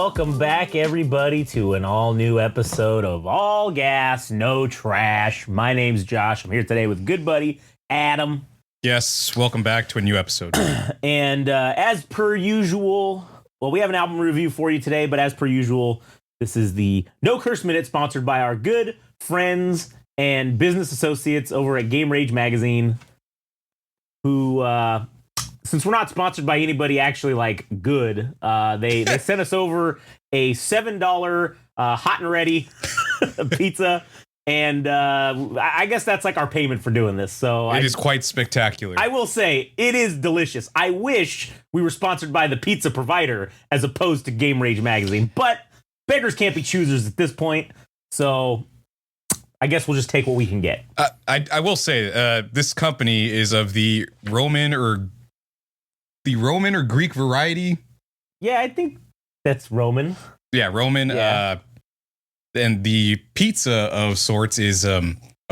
welcome back, everybody, to an all-new episode of All Gas, No Trash. My name's Josh. I'm here today with good buddy Adam. Yes, welcome back to a new episode. And as per usual, well, we have an album review for you today, but as per usual, this is the No Curse Minute, sponsored by our good friends and business associates over at Game Rage Magazine, who... since we're not sponsored by anybody actually like good, they sent us over a $7 hot and ready pizza, and I guess that's like our payment for doing this. So it is quite spectacular. I will say it is delicious. I wish we were sponsored by the pizza provider as opposed to Game Rage Magazine, but beggars can't be choosers at this point. So I guess we'll just take what we can get. I will say this company is of the Roman or Greek variety. Yeah, I think that's Roman. Yeah, Roman. Yeah. And the pizza of sorts is a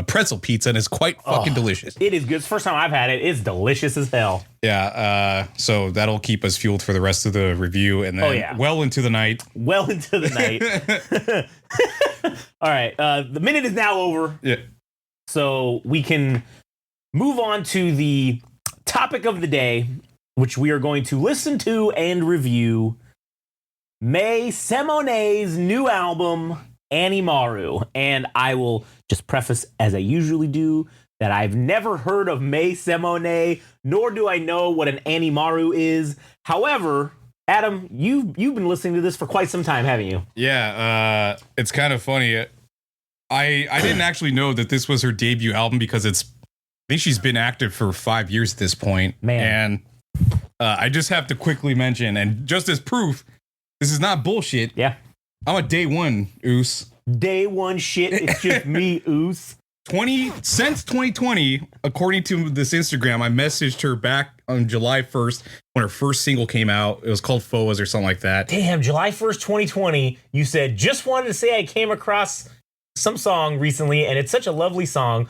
pretzel pizza, and it's quite fucking delicious. It is good. It's the first time I've had it. It's delicious as hell. Yeah, so that'll keep us fueled for the rest of the review, and then well into the night. Well into the night. All right, the minute is now over. Yeah. So we can move on to the topic of the day, which we are going to listen to and review Mei Semones' new album, Animaru. And I will just preface, as I usually do, that I've never heard of Mei Semones, nor do I know what an Animaru is. However, Adam, you've been listening to this for quite some time, haven't you? Yeah, it's kind of funny. I didn't actually know that this was her debut album because I think she's been active for 5 years at this point. Man. And I just have to quickly mention, and just as proof, this is not bullshit. Yeah. I'm a day one oos. Day one shit. It's just me, oos. Since 2020, according to this Instagram, I messaged her back on July 1st when her first single came out. It was called Foas or something like that. Damn, July 1st, 2020, you said, just wanted to say I came across some song recently, and it's such a lovely song.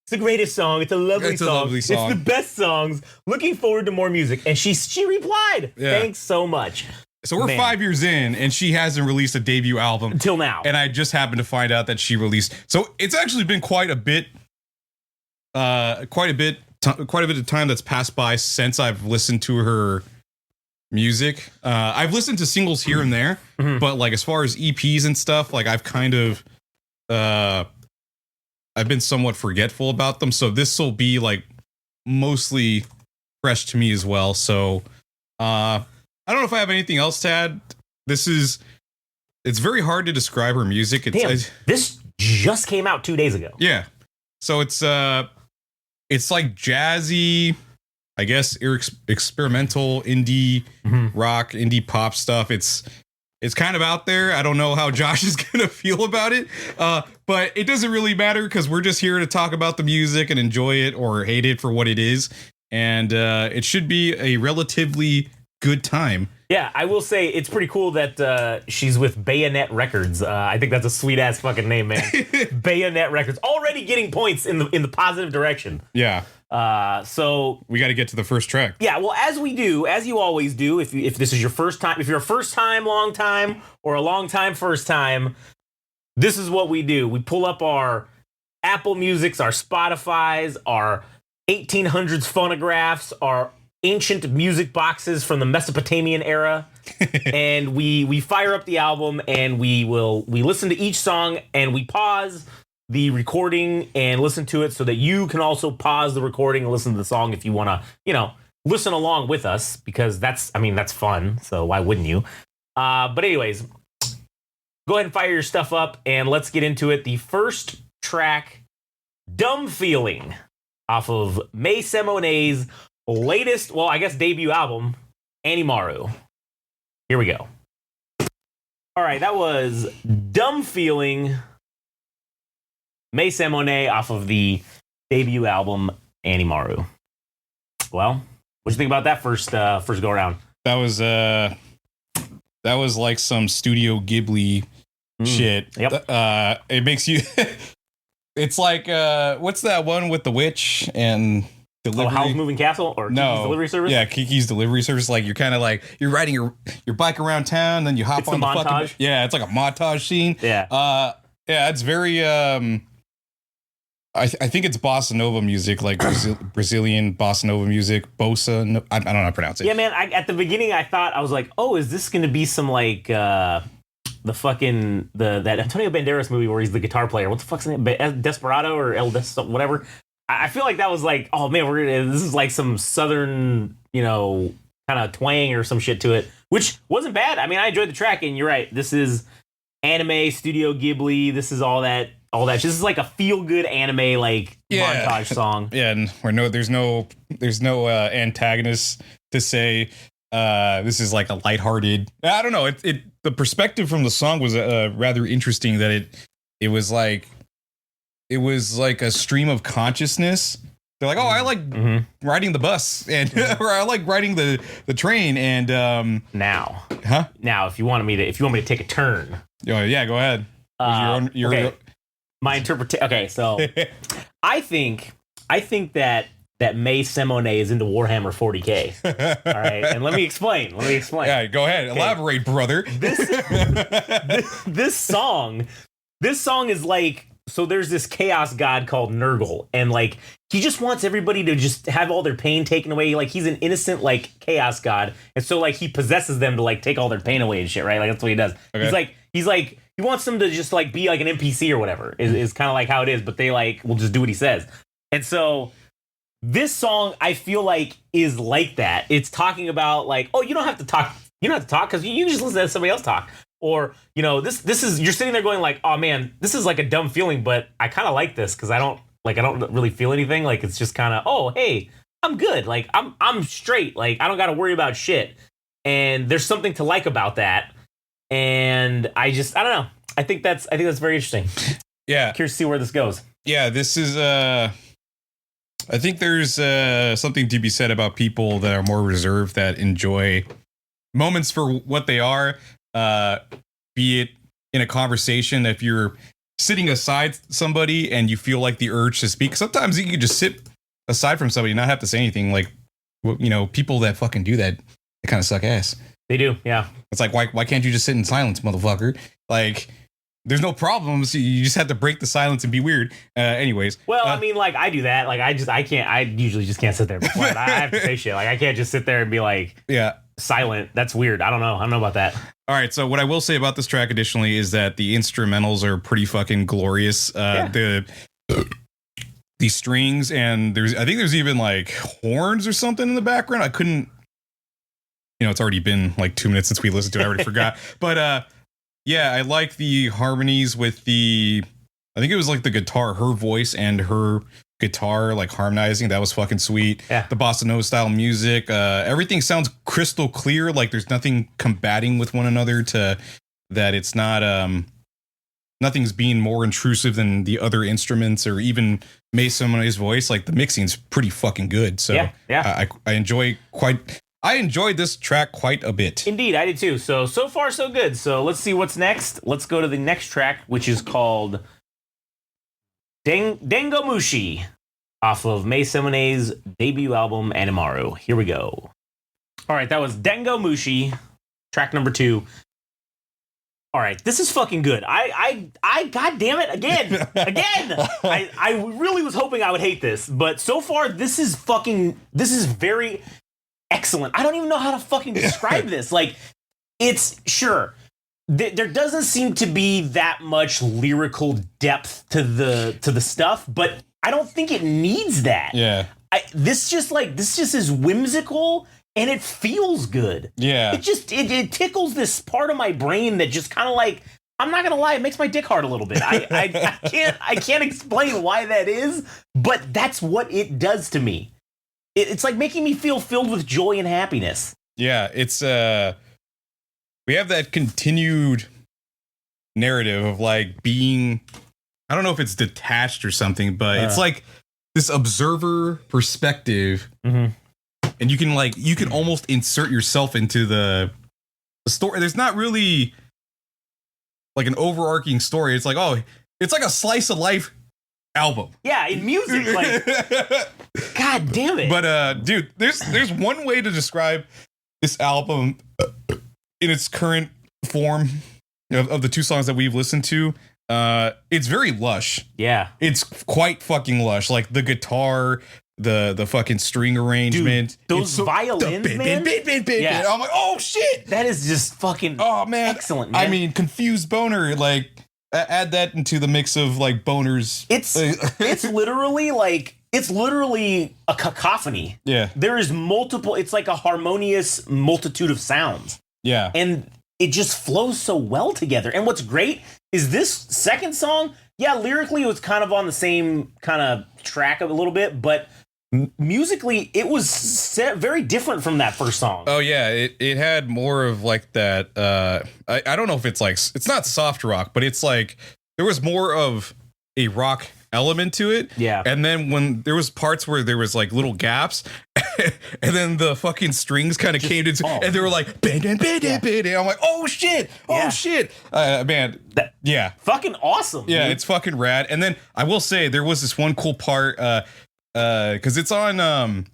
It's the greatest song. It's a lovely song. It's the best songs. Looking forward to more music. And she replied. Yeah. Thanks so much. So we're 5 years in, and she hasn't released a debut album until now. And I just happened to find out that she released. So it's actually been quite a bit of time that's passed by since I've listened to her music. I've listened to singles here and there, but like as far as EPs and stuff, like I've kind of I've been somewhat forgetful about them. So this will be like mostly fresh to me as well. So I don't know if I have anything else to add. It's very hard to describe her music. This just came out 2 days ago. Yeah. So it's like jazzy, I guess, experimental indie rock, indie pop stuff. It's kind of out there. I don't know how Josh is going to feel about it, but it doesn't really matter because we're just here to talk about the music and enjoy it or hate it for what it is. And it should be a relatively good time. Yeah, I will say it's pretty cool that she's with Bayonet Records. I think that's a sweet ass fucking name, man. Bayonet Records, already getting points in the positive direction. Yeah. So we got to get to the first track. Yeah, well, as you always do, if this is your first time, if you're a first time, long time, or a long time, first time, this is what we do. We pull up our Apple Musics, our Spotify's, our 1800s phonographs, our ancient music boxes from the Mesopotamian era, and we fire up the album and we listen to each song and we pause the recording and listen to it so that you can also pause the recording and listen to the song if you want to, listen along with us, because that's fun. So why wouldn't you? But anyways, go ahead and fire your stuff up and let's get into it. The first track, Dumb Feeling, off of Mei Semones' latest, well, I guess debut album, Animaru. Here we go. All right, that was Dumb Feeling, Mei Semones, off of the debut album, Animaru. Well, what'd you think about that first go around? That was like some Studio Ghibli shit. Yep. It makes you... It's like, what's that one with the witch and delivery. Oh, Howl's Moving Castle or No. Kiki's Delivery Service? Yeah, Kiki's Delivery Service. Like you're kind of like you're riding your bike around town, then you hop It's on the the fucking montage. yeah. It's like a montage scene. Yeah. Yeah, it's very I think it's bossa nova music, like Brazilian bossa nova music, bossa. I don't know how to pronounce it. Yeah, man. At the beginning, I was like, oh, is this going to be some like that Antonio Banderas movie where he's the guitar player? What the fuck's the name? Desperado or whatever. I feel like that was like, oh man, this is like some southern, kind of twang or some shit to it, which wasn't bad. I mean, I enjoyed the track, and you're right. This is anime, Studio Ghibli. This is all that. This is like a feel good anime like montage song. Yeah, and there's no antagonist to say this is like a lighthearted. I don't know. The perspective from the song was rather interesting. That it was like a stream of consciousness. They're like, oh, I like riding the bus, and or I like riding the train, and now, huh? Now, if you want me to take a turn, yeah, go ahead. Okay. My interpretation. Okay, so I think that Mei Semones is into Warhammer 40K. All right, and let me explain. Yeah, go ahead. Okay. Elaborate, brother. This song is like, so there's this chaos god called Nurgle, and like he just wants everybody to just have all their pain taken away. Like he's an innocent like chaos god, and so like he possesses them to like take all their pain away and shit. Right? Like that's what he does. Okay. He's like. He wants them to just like be like an NPC or whatever is kind of like how it is, but they like will just do what he says. And so this song I feel like is like that. It's talking about like, oh, you don't have to talk because you just listen to somebody else talk. Or, this is you're sitting there going like, oh man, this is like a dumb feeling, but I kind of like this because I don't really feel anything. Like it's just kind of, oh, hey, I'm good. Like I'm straight. Like I don't got to worry about shit. And there's something to like about that. And I don't know. I think that's very interesting. Yeah. Curious to see where this goes. Yeah, this is I think there's something to be said about people that are more reserved that enjoy moments for what they are, be it in a conversation. If you're sitting aside somebody and you feel like the urge to speak, sometimes you can just sit aside from somebody and not have to say anything. Like, people that fucking do that, they kind of suck ass. They do, yeah. It's like, why can't you just sit in silence, motherfucker? Like, there's no problems. You just have to break the silence and be weird. Anyways. Well, I mean, like, I do that. Like, I usually just can't sit there. But I have to say shit. Like, I can't just sit there and be like, silent. That's weird. I don't know about that. All right. So what I will say about this track additionally is that the instrumentals are pretty fucking glorious. The strings, and I think there's even like horns or something in the background. I couldn't. It's already been like 2 minutes since we listened to it. I already forgot. But yeah, I like the harmonies with I think it was like the guitar, her voice and her guitar like harmonizing. That was fucking sweet. Yeah. The bossa nova style music. Everything sounds crystal clear. Like there's nothing combating with one another that it's not nothing's being more intrusive than the other instruments or even Mei Semones' voice. Like the mixing's pretty fucking good. So yeah. I enjoyed this track quite a bit. Indeed, I did too. So far, so good. So let's see what's next. Let's go to the next track, which is called Dangomushi, off of Mei Semones' debut album, Animaru. Here we go. All right, that was Dangomushi, track number 2. All right, this is fucking good. I God damn it, again. I really was hoping I would hate this, but so far, this is very excellent. I don't even know how to fucking describe this. Like, it's sure there doesn't seem to be that much lyrical depth to the stuff, but I don't think it needs that. Yeah. This just is whimsical and it feels good. Yeah. It tickles this part of my brain that just kind of like, I'm not gonna lie, it makes my dick hard a little bit. I can't explain why that is, but that's what it does to me. It's like making me feel filled with joy and happiness. Yeah, it's we have that continued narrative of like being, I don't know if it's detached or something, but it's like this observer perspective, and you can almost insert yourself into the story. There's not really like an overarching story. It's like, oh, it's like a slice of life album. Yeah, in music, like, god damn it. But dude, there's one way to describe this album in its current form of the 2 songs that we've listened to. It's very lush. Yeah, it's quite fucking lush. Like the guitar, the fucking string arrangement, dude, those violins, man. Yeah. I'm like, oh shit, that is just fucking excellent, man. I mean, confused boner, like add that into the mix of like boners. It's literally a cacophony. Yeah, there is multiple. It's like a harmonious multitude of sounds. Yeah, and it just flows so well together. And what's great is this second song. Yeah, lyrically it was kind of on the same kind of track a little bit, but musically it was very different from that first song. Oh yeah, it had more of like that. I don't know if it's like, it's not soft rock, but it's like there was more of a rock element to it. Yeah. And then when there was parts where there was like little gaps, and then the fucking strings kind of came into, and they were like, I'm like, oh shit, man, yeah, fucking awesome. Yeah, dude. it's fucking rad. And then I will say there was this one cool part, because it's on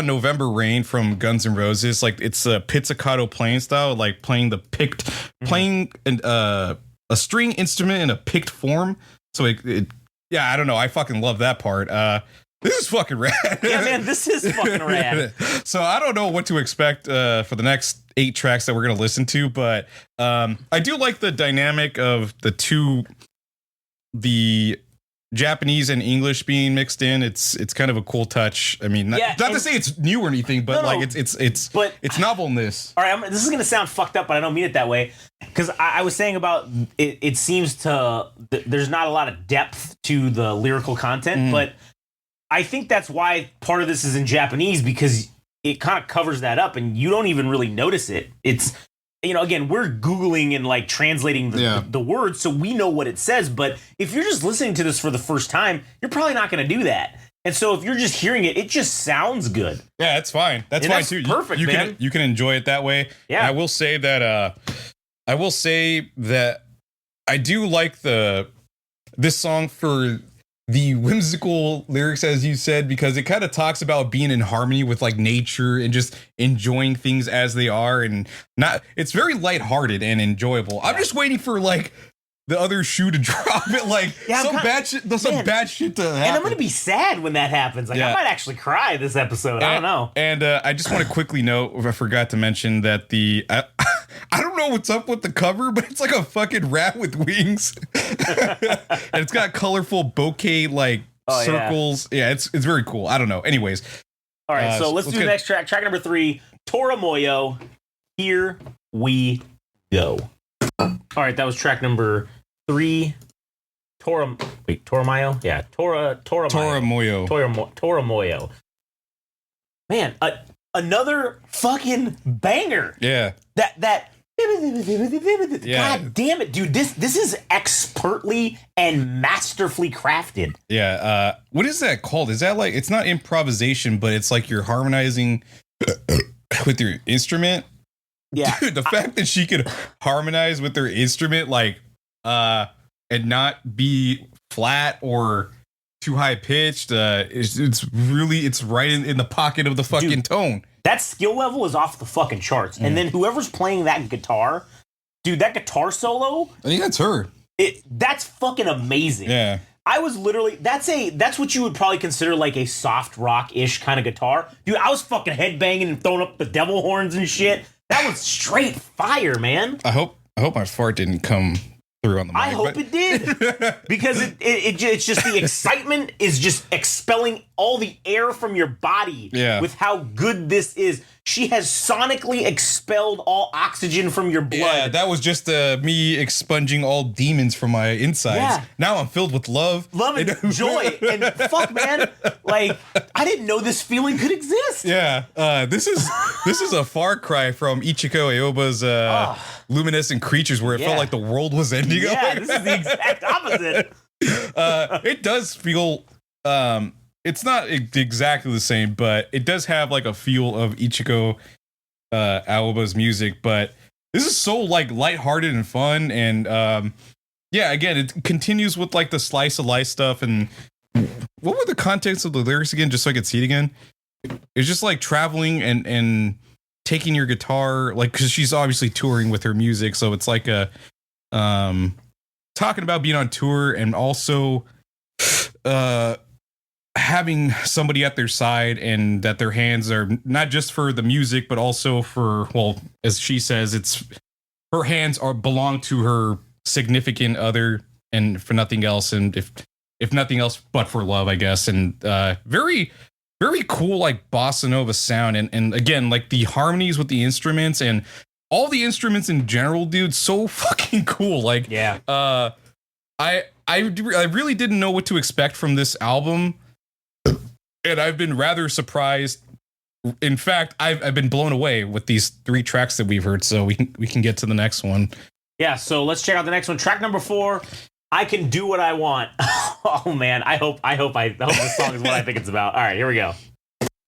November Rain from Guns N' Roses. Like it's a pizzicato playing style, like playing a string instrument in a picked form. So yeah, I don't know. I fucking love that part. This is fucking rad. Yeah, man, this is fucking rad. So I don't know what to expect for the next 8 tracks that we're gonna listen to, but I do like the dynamic of the Japanese and English being mixed in. It's kind of a cool touch. I mean, not to say it's new or anything, but it's novelness. All right, this is gonna sound fucked up, but I don't mean it that way. Because I was saying about it, it seems there's not a lot of depth to the lyrical content, but I think that's why part of this is in Japanese, because it kind of covers that up and you don't even really notice it. It's, again, we're Googling and like translating the words, so we know what it says. But if you're just listening to this for the first time, you're probably not going to do that. And so if you're just hearing it, it just sounds good. Yeah, that's fine. That's fine too. Perfect, man. You can enjoy it that way. Yeah. And I will say that I do like this song for the whimsical lyrics, as you said, because it kind of talks about being in harmony with like nature and just enjoying things as they are, and it's very lighthearted and enjoyable. I'm just waiting for like the other shoe to drop it, like bad shit to happen. And I'm gonna be sad when that happens. Like I might actually cry this episode. I don't know. And I just want to quickly note, I forgot to mention that I don't know what's up with the cover, but it's like a fucking rat with wings. And it's got colorful bouquet like circles. Yeah, it's very cool. I don't know. Anyways. All right, so let's do the next track. Track number 3, Tora Moyo. Here we go. All right, that was track number 3. Tora Moyo? Yeah, Tora Moyo. Tora Moyo. Man, another fucking banger. Yeah. That God damn it, dude. This is expertly and masterfully crafted. Yeah. What is that called? Is that like, it's not improvisation, but it's like you're harmonizing with your instrument? Yeah. Dude, the fact that she could harmonize with her instrument, like, and not be flat or too high pitched, it's right in the pocket of the fucking tone. That skill level is off the fucking charts. And then whoever's playing that guitar, dude, that guitar solo, I think that's her. That's fucking amazing. Yeah. I was literally, that's what you would probably consider like a soft rock-ish kind of guitar. Dude, I was fucking headbanging and throwing up the devil horns and shit. That was straight fire, man. I hope my fart didn't come through on the mic. I hope it did. Because it's just the excitement is just expelling all the air from your body with how good this is. She has sonically expelled all oxygen from your blood. Yeah, that was just me expunging all demons from my insides. Yeah. Now I'm filled with love. Love and joy. And fuck, man. Like, I didn't know this feeling could exist. Yeah. This is a far cry from Ichiko Aoba's Luminescent Creatures, where it felt like the world was ending. Yeah, this is the exact opposite. It does feel... it's not exactly the same, but it does have like a feel of Ichiko Aoba's music. But this is so like lighthearted and fun, and yeah, again, it continues with like the slice of life stuff. And what were the contents of the lyrics again? Just so I could see it again. It's just like traveling and taking your guitar, like, because she's obviously touring with her music, so it's like a talking about being on tour and also having somebody at their side, and that their hands are not just for the music but also for, well, as she says, it's her hands are belong to her significant other, and for nothing else, and if nothing else but for love, I guess. And very cool, like bossa nova sound, and again, like the harmonies with the instruments and all the instruments in general, dude, so fucking cool. Like, yeah, I really didn't know what to expect from this album, and I've been rather surprised. In fact, I've been blown away with these 3 tracks that we've heard. So we can get to the next one. Yeah, so let's check out the next one. Track number 4. I Can Do What I Want. Oh man, I hope this song is what I think it's about. All right, here we go.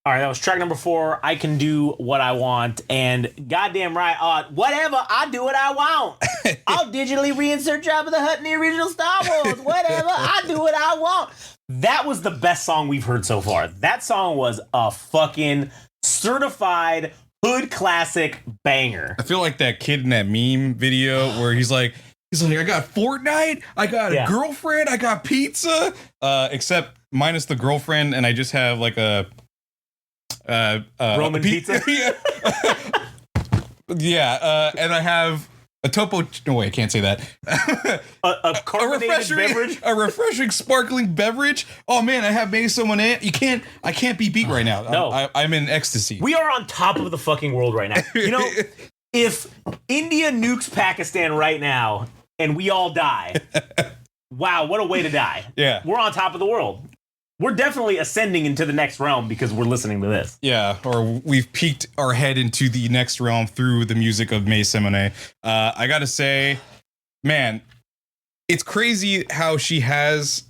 All right, that was track number 4. I Can Do What I Want, and goddamn right, whatever, I do what I want. I'll digitally reinsert Jabba the Hutt in the original Star Wars. Whatever, I do what I want. That was the best song we've heard so far. That song was a fucking certified hood classic banger. I feel like that kid in that meme video where he's like, I got Fortnite, I got a girlfriend, I got pizza, except minus the girlfriend, and I just have like a Roman pizza. Yeah, and I have a topo. No way, I can't say that. a carbonated beverage, a refreshing, sparkling beverage. Oh man, I have Mei Semones. I can't be beat right now. No, I'm in ecstasy. We are on top of the fucking world right now. You know, if India nukes Pakistan right now and we all die, wow, what a way to die. Yeah, we're on top of the world. We're definitely ascending into the next realm because we're listening to this. Yeah, or we've peeked our head into the next realm through the music of Mei Semones. I gotta say, man, it's crazy how she has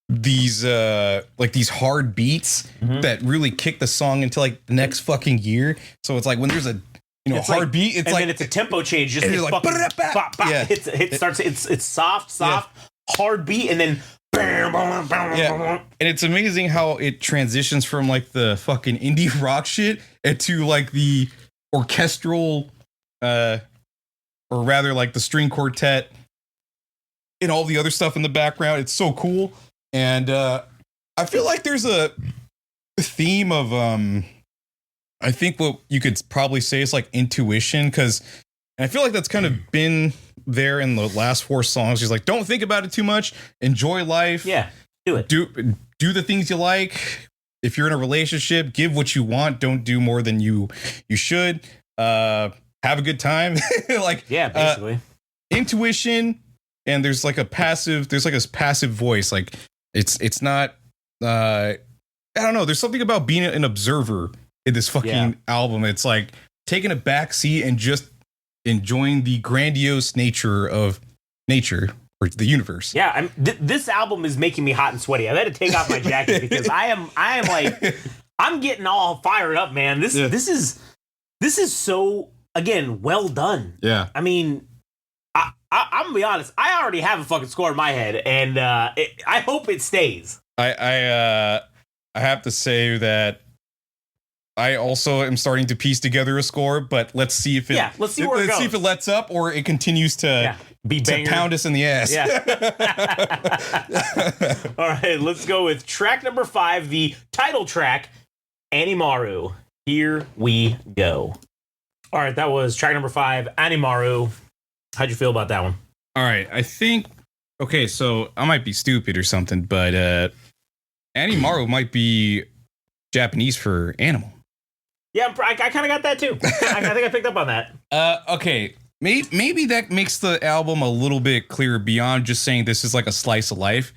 these like these hard beats that really kick the song into like the next fucking gear. So it's like when there's a hard like, beat, it's like, then it's a tempo change. Just it's like, bop, bop. Yeah. It's soft, hard beat, and then. Yeah, and it's amazing how it transitions from like the fucking indie rock shit into like the orchestral, or rather like the string quartet and all the other stuff in the background. It's so cool, and I feel like there's a theme of I think what you could probably say is like intuition, because I feel like that's kind of been there in the last 4 songs. She's like, don't think about it too much, enjoy life, do it, do the things you like. If you're in a relationship, give what you want, don't do more than you should. Have a good time. Like, basically intuition, and there's like a passive voice. Like it's not I don't know, there's something about being an observer in this fucking album. It's like taking a back seat and just enjoying the grandiose nature of nature or the universe. Yeah, this album is making me hot and sweaty. I've had to take off my jacket because I am like, I'm getting all fired up, man. This is so, again, well done. Yeah. I mean, I'm gonna be honest. I already have a fucking score in my head, and I hope it stays. I have to say that I also am starting to piece together a score, but let's see if it. Yeah, let's see where it goes. See if it lets up or it continues to pound us in the ass. Yeah. All right, let's go with track number 5, the title track, Animaru. Here we go. All right, that was track number 5, Animaru. How'd you feel about that one? All right, I think. Okay, so I might be stupid or something, but Animaru might be Japanese for animal. Yeah, I kind of got that too. I think I picked up on that. Okay, maybe that makes the album a little bit clearer beyond just saying this is like a slice of life,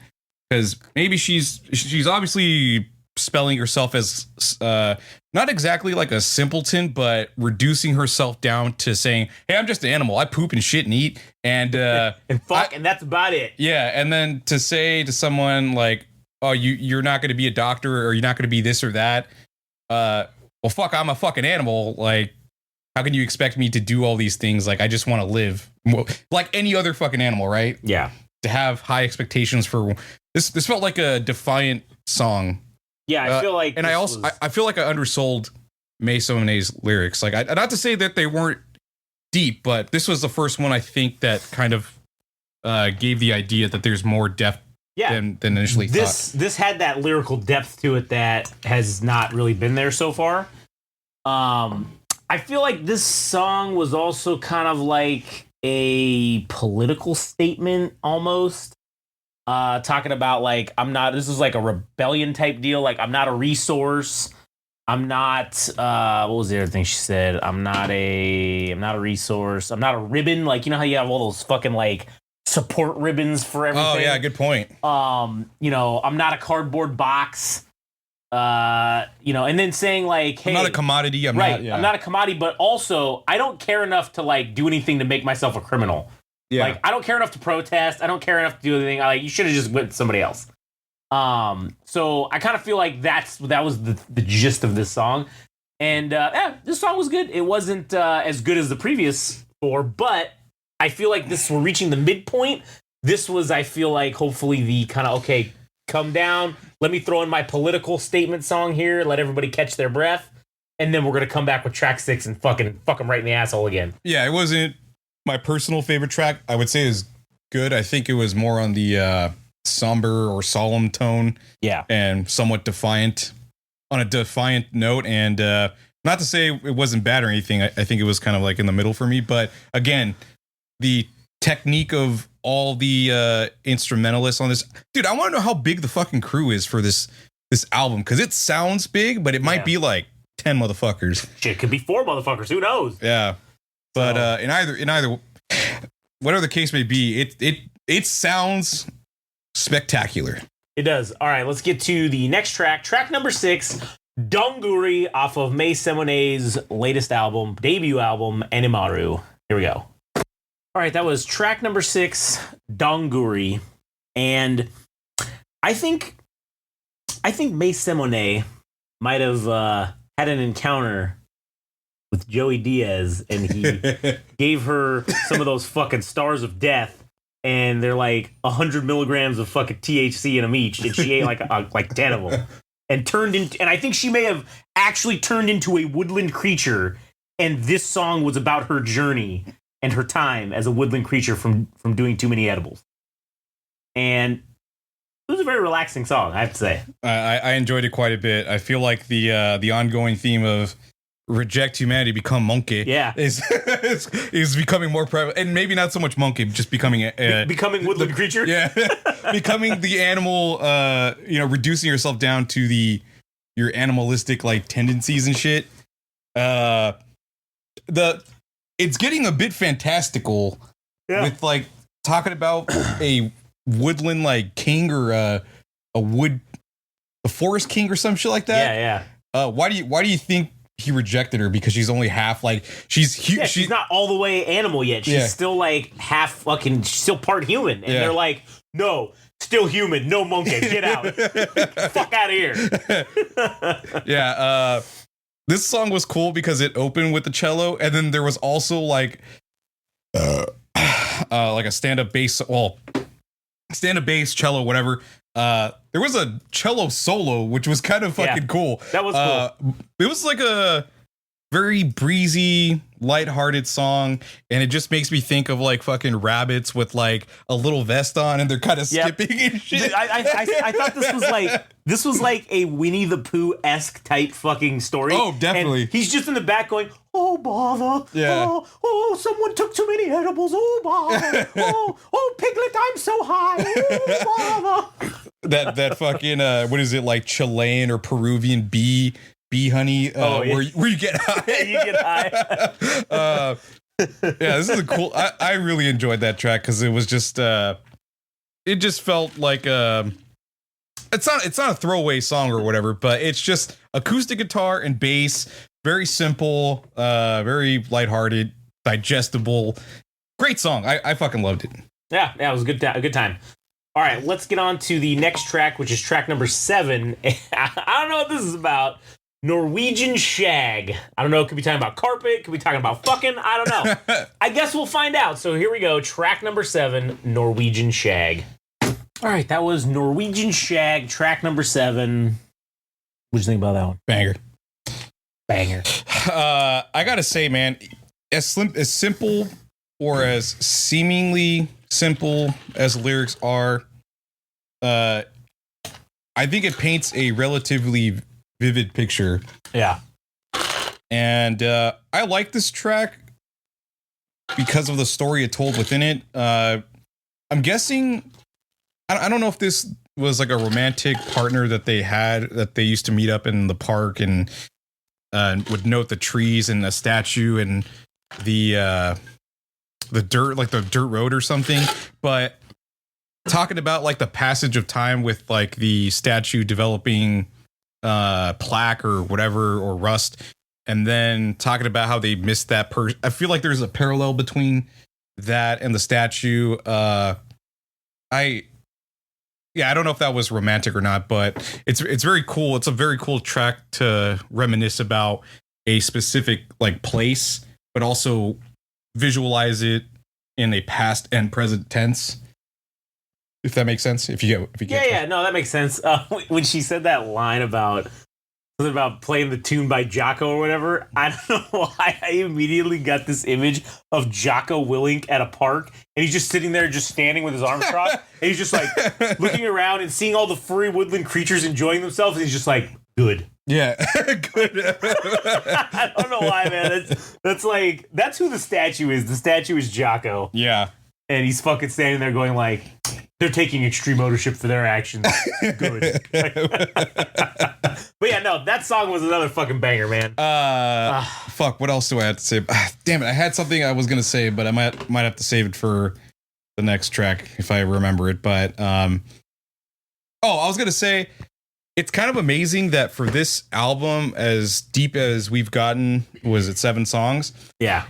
because maybe she's obviously spelling herself as not exactly like a simpleton, but reducing herself down to saying, "Hey, I'm just an animal. I poop and shit and eat and and fuck, and that's about it." Yeah, and then to say to someone like, "Oh, you're not going to be a doctor, or you're not going to be this or that." Well, fuck, I'm a fucking animal. Like, how can you expect me to do all these things? Like, I just want to live like any other fucking animal, right? Yeah. To have high expectations for this felt like a defiant song. Yeah, I feel like, and I feel like I undersold Mei Semones' lyrics. Like, not to say that they weren't deep, but this was the first one I think that kind of gave the idea that there's more depth than initially thought. This had that lyrical depth to it that has not really been there so far. I feel like this song was also kind of like a political statement almost. Talking about like, this is like a rebellion type deal. Like, I'm not a resource. I'm not, what was the other thing she said? I'm not a resource. I'm not a ribbon. Like, you know how you have all those fucking like support ribbons for everything? Oh yeah, good point. You know, I'm not a cardboard box. You know, and then saying like, hey, I'm not a commodity. I'm not a commodity, but also I don't care enough to like do anything to make myself a criminal. Yeah. Like, I don't care enough to protest. I don't care enough to do anything. You should have just went with somebody else. So I kind of feel like that was the gist of this song. And this song was good. It wasn't as good as the previous four, but I feel like we're reaching the midpoint. This was, I feel like, hopefully the kind of, okay, come down. Let me throw in my political statement song here. Let everybody catch their breath. And then we're going to come back with track 6 and fuck them right in the asshole again. Yeah, it wasn't my personal favorite track. I would say is good. I think it was more on the somber or solemn tone. Yeah. And somewhat defiant, on a defiant note. And not to say it wasn't bad or anything. I think it was kind of like in the middle for me. But again, the technique of all the instrumentalists on this. Dude, I want to know how big the fucking crew is for this album. Because it sounds big, but it might be like 10 motherfuckers. Shit, it could be 4 motherfuckers. Who knows? Yeah. But in either, whatever the case may be, it sounds spectacular. It does. All right, let's get to the next track. Track number 6, Donguri, off of Mei Semones' latest album, debut album, Animaru. Here we go. All right, that was track number 6, Donguri, and I think Mei Semones might have had an encounter with Joey Diaz, and he gave her some of those fucking stars of death, and they're like 100 milligrams of fucking THC in them each, and she ate like 10 of them, and I think she may have actually turned into a woodland creature, and this song was about her journey and her time as a woodland creature from doing too many edibles. And it was a very relaxing song, I have to say. I enjoyed it quite a bit. I feel like the ongoing theme of reject humanity, become monkey. Yeah, is becoming more prevalent, and maybe not so much monkey, just becoming becoming woodland creature. Yeah, becoming the animal. Reducing yourself down to your animalistic like tendencies and shit. It's getting a bit fantastical with like talking about a woodland like king or a forest king or some shit like that. Yeah. Why do you think he rejected her? Because she's only half like she's not all the way animal yet. She's still like half fucking, she's still part human. And they're like, no, still human, no monkey, get out. Fuck out of here. Yeah, this song was cool because it opened with the cello, and then there was also like a stand-up bass, cello, whatever. There was a cello solo, which was kind of fucking cool. That was cool. It was like a very breezy, lighthearted song, and it just makes me think of like fucking rabbits with like a little vest on, and they're kind of skipping and shit. I thought this was like a Winnie the Pooh-esque type fucking story. Oh, definitely. And he's just in the back going, oh bother, oh someone took too many edibles, oh bother, oh Piglet, I'm so high, oh bother. that fucking what is it, like Chilean or Peruvian bee honey, where you get high. You get high. This is a cool. I really enjoyed that track because it was just it just felt like it's not a throwaway song or whatever, but it's just acoustic guitar and bass, very simple, very lighthearted, digestible, great song. I fucking loved it. Yeah, it was a good time. All right, let's get on to the next track, which is track number 7. I don't know what this is about, Norwegian Shag. I don't know. Could be talking about carpet. Could be talking about fucking. I don't know. I guess we'll find out. So here we go. Track number 7, Norwegian Shag. All right, that was Norwegian Shag, track number 7. What'd you think about that one? Banger. I gotta say, man, as simple or as seemingly simple as lyrics are, I think it paints a relatively vivid picture. Yeah. And I like this track because of the story it told within it. I'm guessing, I don't know if this was like a romantic partner that they had, that they used to meet up in the park and would note the trees and the statue and the dirt, like the dirt road or something. But talking about like the passage of time with like the statue developing plaque or whatever, or rust, and then talking about how they missed that person. I feel like there's a parallel between that and the statue. I don't know if that was romantic or not, but it's very cool. It's a very cool track to reminisce about a specific like place, but also visualize it in a past and present tense. If that makes sense. If you get No, that makes sense. When she said that line about something about playing the tune by Jocko or whatever, I don't know why I immediately got this image of Jocko Willink at a park, and he's just sitting there, just standing with his arms crossed, and he's just like looking around and seeing all the furry woodland creatures enjoying themselves, and he's just like, good. Yeah, good. I don't know why, man. That's who the statue is. The statue is Jocko. Yeah. And he's fucking standing there going like, they're taking extreme ownership for their actions. Good. But yeah, no, that song was another fucking banger, man. Fuck, what else do I have to say? Damn it, I had something I was gonna say, but I might have to save it for the next track if I remember it. But I was gonna say, it's kind of amazing that for this album, as deep as we've gotten, was it 7 songs? Yeah.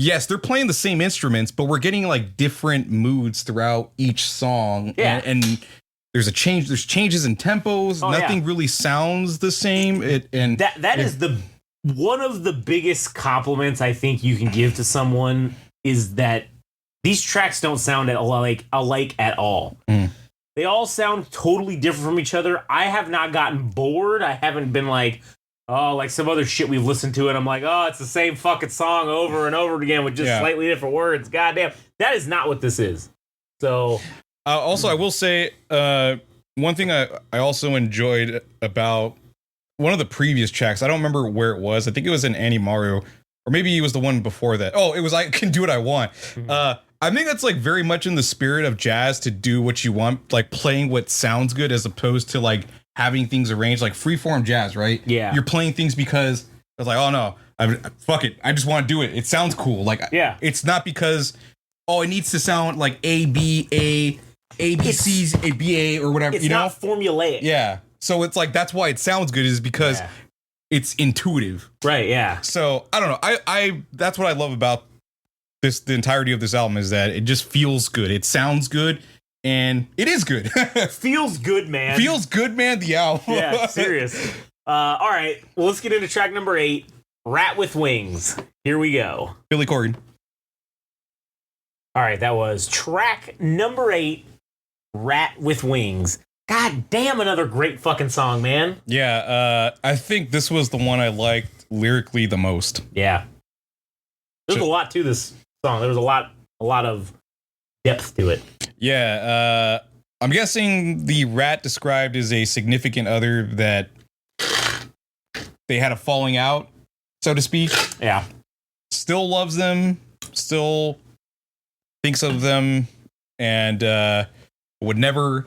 Yes, they're playing the same instruments, but we're getting like different moods throughout each song. Yeah. And there's changes in tempos. Nothing really sounds the same. That is one of the biggest compliments I think you can give to someone, is that these tracks don't sound alike at all. Mm. They all sound totally different from each other. I have not gotten bored. I haven't been like, oh, like some other shit we've listened to, and I'm like, oh, it's the same fucking song over and over again with just slightly different words. Goddamn. That is not what this is. So. Also, I will say, one thing I also enjoyed about one of the previous tracks, I don't remember where it was. I think it was in Animaru, or maybe it was the one before that. Oh, it was I Can Do What I Want. Mm-hmm. I think that's like very much in the spirit of jazz, to do what you want, like playing what sounds good as opposed to like having things arranged, like freeform jazz, right? Yeah. You're playing things because it's like, oh no, fuck it. I just want to do it. It sounds cool. Like, it's not because, oh, it needs to sound like A, B, C, A, B, A, or whatever. It's not formulaic. Yeah. So it's like, that's why it sounds good, is because it's intuitive. Right. Yeah. So I don't know. I that's what I love about the entirety of this album, is that it just feels good. It sounds good. And it is good. Feels good, man. Feels good, man. The album. Yeah, serious. All right. Well, let's get into track number 8, Rat with Wings. Here we go. Billy Corgan. All right. That was track number 8, Rat with Wings. God damn, another great fucking song, man. Yeah. I think this was the one I liked lyrically the most. Yeah. There's a lot to this song. There was a lot of depth to it. Yeah, I'm guessing the rat described is a significant other that they had a falling out, so to speak. Yeah. Still loves them, still thinks of them, and would never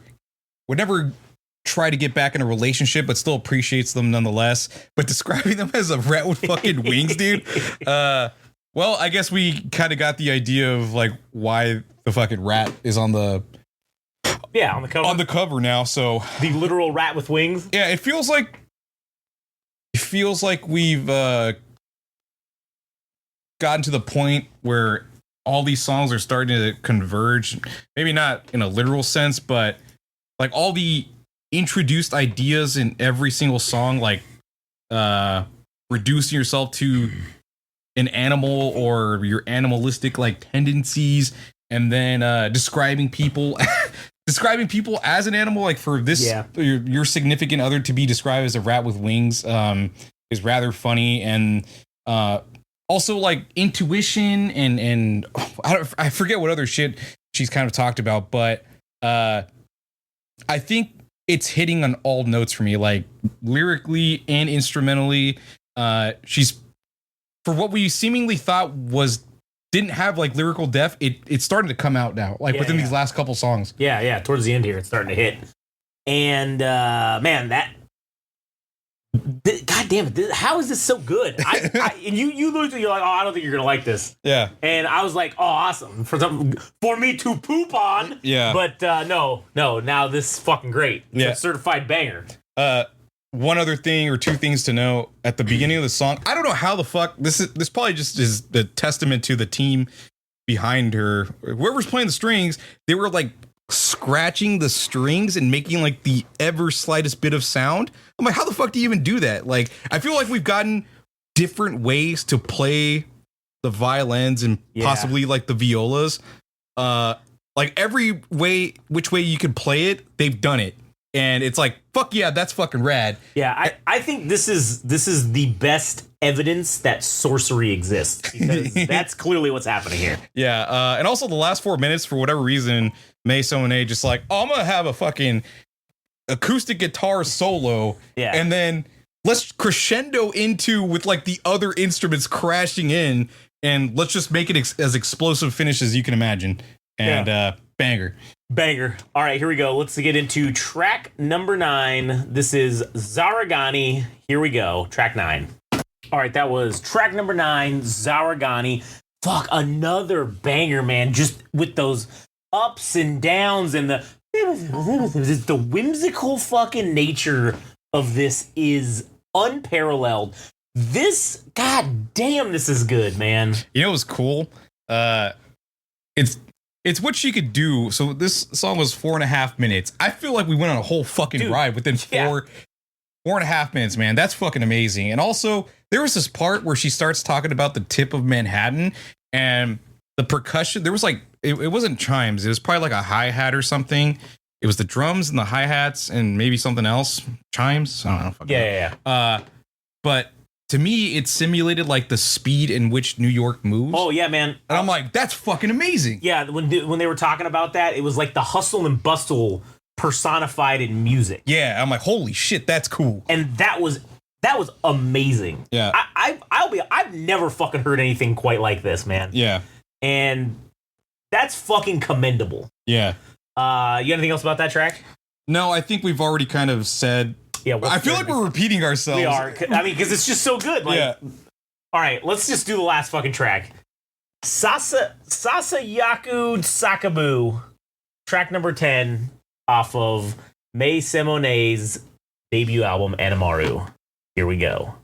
try to get back in a relationship, but still appreciates them nonetheless. But describing them as a rat with fucking wings, dude. Well, I guess we kind of got the idea of like why the fucking rat is on the cover. On the cover now, so the literal rat with wings. Yeah, it feels like we've gotten to the point where all these songs are starting to converge. Maybe not in a literal sense, but like all the introduced ideas in every single song, like reducing yourself to an animal or your animalistic like tendencies, and then describing people as an animal, like for this your significant other to be described as a rat with wings is rather funny. And also like intuition and I forget what other shit she's kind of talked about, but I think it's hitting on all notes for me, like lyrically and instrumentally. She's, for what we seemingly thought didn't have like lyrical depth, it's starting to come out now, like within these last couple songs. Yeah, towards the end here, it's starting to hit. And man, God damn it! How is this so good? And you literally, you're like, oh, I don't think you're gonna like this. Yeah. And I was like, oh, awesome for me to poop on. Yeah. But no. Now this is fucking great. It's a certified banger. One other thing or two things to know at the beginning of the song. I don't know how the fuck this probably just is the testament to the team behind her. Whoever's playing the strings, they were like scratching the strings and making like the ever slightest bit of sound. I'm like, how the fuck do you even do that? Like, I feel like we've gotten different ways to play the violins and possibly like the violas. Like every way, which way you could play it, they've done it. And it's like, fuck yeah, that's fucking rad. Yeah, I think this is the best evidence that sorcery exists, because that's clearly what's happening here. Yeah, and also the last 4 minutes, for whatever reason, Mei Semones just like, oh, I'm gonna have a fucking acoustic guitar solo, and then let's crescendo into with like the other instruments crashing in, and let's just make it as explosive finish as you can imagine. And banger. All right, here we go. Let's get into track number 9. This is Zarigani. Here we go. Track 9. All right, that was track number 9, Zarigani. Fuck, another banger, man. Just with those ups and downs and the whimsical fucking nature of this is unparalleled. This, god damn, this is good, man. You know what's cool? It's what she could do. So this song was 4.5 minutes. I feel like we went on a whole fucking ride within 4.5 minutes, man. That's fucking amazing. And also, there was this part where she starts talking about the tip of Manhattan and the percussion. There was like, it wasn't chimes. It was probably like a hi-hat or something. It was the drums and the hi-hats and maybe something else. Chimes? I don't know. Yeah. But to me, it simulated like the speed in which New York moves. Oh yeah, man. And I'm like, that's fucking amazing. Yeah, when they were talking about that, it was like the hustle and bustle personified in music. Yeah, I'm like, holy shit, that's cool. And that was amazing. Yeah. I've never fucking heard anything quite like this, man. Yeah. And that's fucking commendable. Yeah. You got anything else about that track? No, I think we've already kind of said. Yeah, I feel like we're repeating ourselves. We are. I mean, because it's just so good. Like, yeah. All right, let's just do the last fucking track. Sasayaku Sakebu, track number 10 off of Mei Semones' debut album, Animaru. Here we go.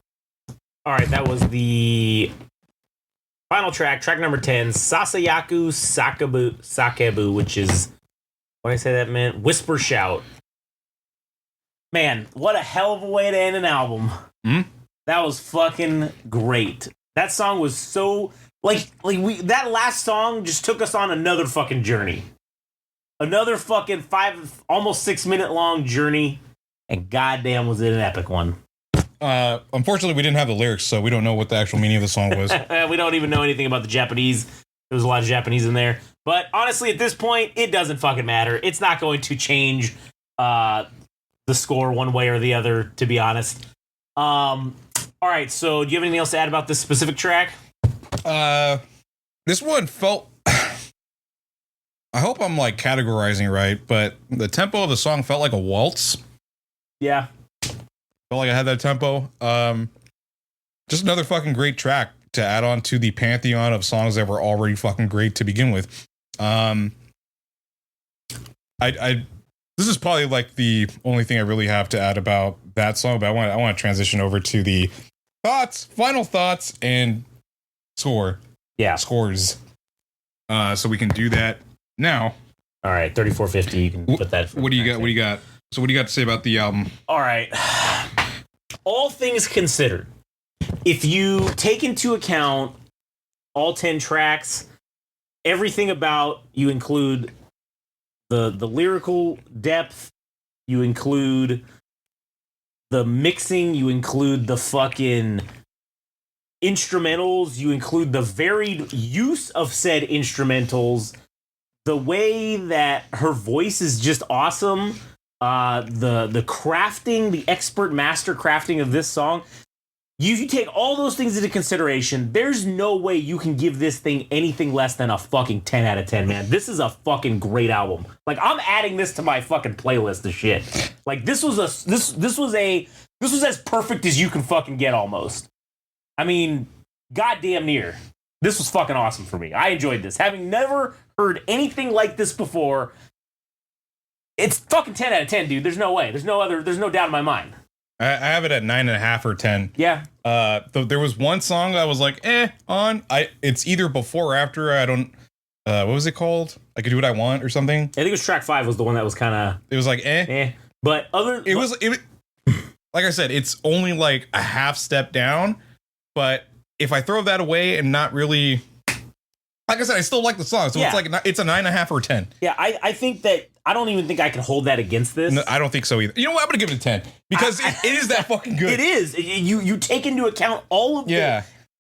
All right, that was the final track, track number 10, Sasayaku Sakebu, which is, what did I say that meant? Whisper Shout. Man, what a hell of a way to end an album. That was fucking great. That song was so that last song just took us on another fucking journey. Another fucking almost 6 minute long journey, and goddamn was it an epic one. Unfortunately, we didn't have the lyrics, so we don't know what the actual meaning of the song was. We don't even know anything about the Japanese. There was a lot of Japanese in there. But honestly, at this point, it doesn't fucking matter. It's not going to change the score one way or the other, to be honest. All right, so do you have anything else to add about this specific track? This one felt... I hope I'm like categorizing right, but the tempo of the song felt like a waltz. Yeah. Felt like I had that tempo. Just another fucking great track to add on to the pantheon of songs that were already fucking great to begin with. This is probably like the only thing I really have to add about that song, but I want to transition over to the final thoughts, and score. Yeah. Scores. So we can do that now. All right, 3450. You can put that. What do you got? What do you got? So what do you got to say about the album? All right. all things considered, if you take into account all 10 tracks, everything about you include the lyrical depth, you include the mixing, you include the fucking instrumentals, you include the varied use of said instrumentals, the way that her voice is just awesome, the crafting, the expert master crafting of this song. You take all those things into consideration, there's no way you can give this thing anything less than a fucking 10 out of 10, man. This is a fucking great album. Like, I'm adding this to my fucking playlist of shit. Like, this was as perfect as you can fucking get almost. I mean, goddamn near. This was fucking awesome for me. I enjoyed this. Having never heard anything like this before, it's fucking 10 out of 10, dude. There's no way. There's no doubt in my mind. I have it at 9.5 or 10. Yeah. There was one song that I was like, on. It's either before or after. I don't. What was it called? I Could Do What I Want or something. I think it was track 5 was the one that was kind of. It was like But like I said, it's only like a half step down. But if I throw that away and not really, like I said, I still like the song. So it's a 9.5 or 10. Yeah, I think that. I don't even think I can hold that against this. No, I don't think so either. You know what? I'm gonna give it a 10 because it is that fucking good. It is. You take into account all of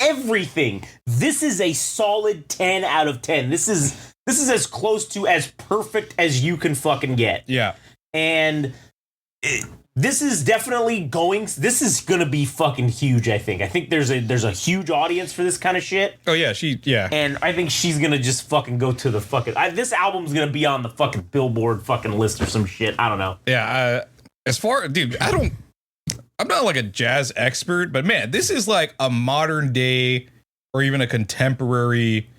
everything. This is a solid 10 out of 10. This is as close to as perfect as you can fucking get. Yeah. And this is definitely this is gonna be fucking huge. I think there's a huge audience for this kind of shit. Oh yeah, and I think she's gonna just fucking go to the fucking this album's gonna be on the fucking Billboard fucking list or some shit. I don't know. Yeah, I'm not like a jazz expert, but man, this is like a modern day or even a contemporary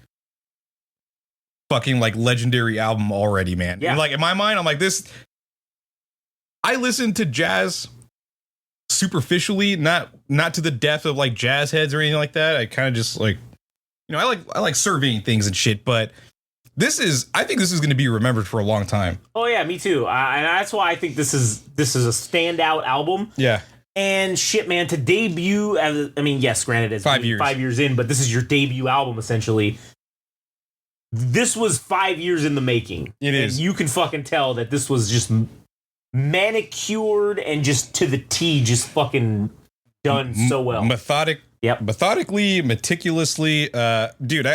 fucking like legendary album already, man. Yeah. Like in my mind, I'm like this. I listen to jazz superficially, not to the depth of like jazz heads or anything like that. I kind of just like, I like surveying things and shit, but I think this is going to be remembered for a long time. Oh yeah, me too. And that's why I think this is a standout album. Yeah. And shit, man, to debut, yes, granted, it's 5 years. 5 years in, but this is your debut album essentially. This was 5 years in the making. It is. You can fucking tell that this was just manicured and just to the T, just fucking done so well. Methodically, meticulously, dude.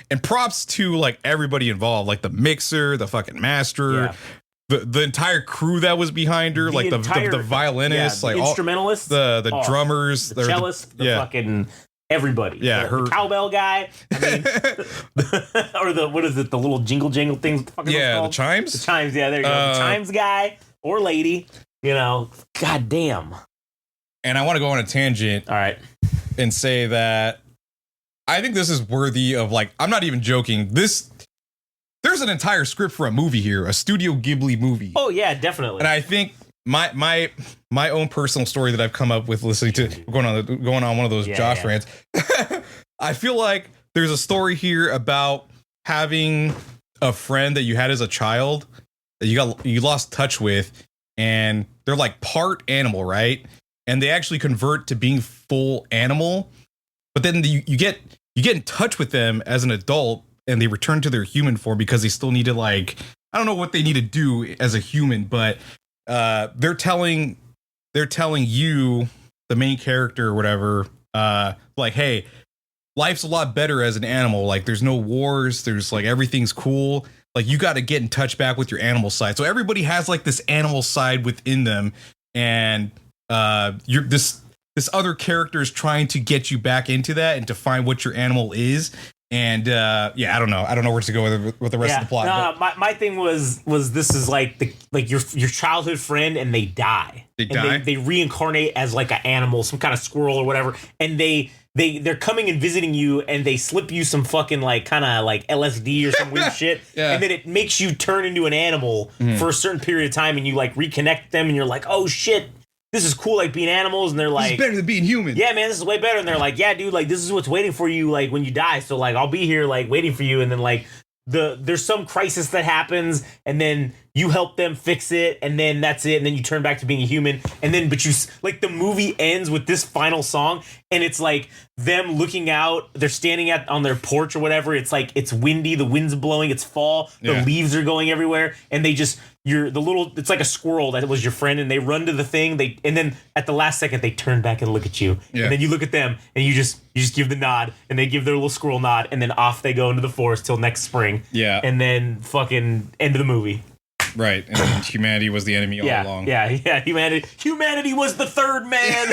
And props to like everybody involved, like the mixer, the fucking master, the entire crew that was behind her, like the violinists, like instrumentalists, the drummers, the cellist, the fucking everybody. Yeah, the cowbell guy. I mean, or the what is it? The little jingle things. What the fuck the chimes. The chimes. Yeah, there you go. The chimes guy. Or lady, god damn. And I want to go on a tangent. All right. And say that I think this is worthy of like, I'm not even joking. There's an entire script for a movie here, a Studio Ghibli movie. Oh yeah, definitely. And I think my own personal story that I've come up with listening to going on one of those Josh rants. I feel like there's a story here about having a friend that you had as a child that you lost touch with, and they're like part animal, right? And they actually convert to being full animal, but then you get in touch with them as an adult, and they return to their human form because they still need to like, I don't know what they need to do as a human, but they're telling you, the main character or whatever, like, hey, life's a lot better as an animal. Like, there's no wars. There's like, everything's cool. Like, you got to get in touch back with your animal side. So everybody has like this animal side within them, and you're this other character is trying to get you back into that and to find what your animal is. And I don't know where to go with the rest of the plot. My thing was this is like your childhood friend, and they die. They reincarnate as like an animal, some kind of squirrel or whatever, and they're coming and visiting you, and they slip you some fucking like kind of like LSD or some weird shit, and then it makes you turn into an animal for a certain period of time, and you like reconnect them, and you're like, oh shit, this is cool, like being animals. And they're like, this is better than being human. Yeah, man, this is way better. And they're like, yeah, dude, like this is what's waiting for you, like when you die. So like I'll be here, like waiting for you. And then like there's some crisis that happens, and then you help them fix it, and then that's it, and then you turn back to being a human, and then but you like the movie ends with this final song, and it's like them looking out, they're standing on their porch or whatever. It's like it's windy, the wind's blowing, it's fall, the leaves are going everywhere, and they just it's like a squirrel that was your friend, and they run to the thing, and then at the last second they turn back and look at you, and then you look at them and you just give the nod, and they give their little squirrel nod, and then off they go into the forest till next spring, and then fucking end of the movie. Right, and humanity was the enemy all along. Yeah, humanity was the third man.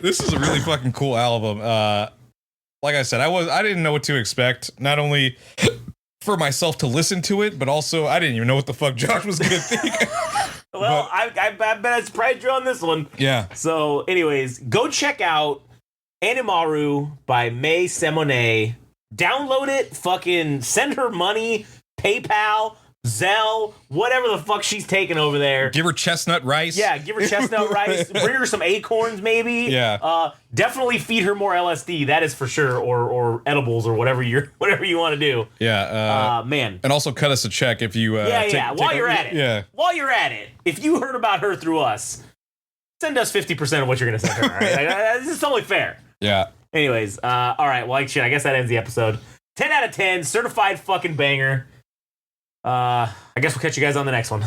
This is a really fucking cool album. Like I said, I didn't know what to expect. Not only for myself to listen to it, but also I didn't even know what the fuck Josh was gonna think. Well, I bet I surprised you on this one. Yeah. So, anyways, go check out Animaru by Mei Semones. Download it. Fucking send her money. PayPal. Zelle, whatever the fuck she's taking over there. Give her chestnut rice. Yeah, give her chestnut rice. Bring her some acorns, maybe. Yeah. Definitely feed her more LSD. That is for sure, or edibles, or whatever you want to do. Yeah. Man. And also cut us a check if you. While you're at it. Yeah. While you're at it, if you heard about her through us, send us 50% of what you're gonna send her. All right? This is only fair. Yeah. Anyways, all right. Well, like shit. I guess that ends the episode. 10 out of 10, certified fucking banger. I guess we'll catch you guys on the next one.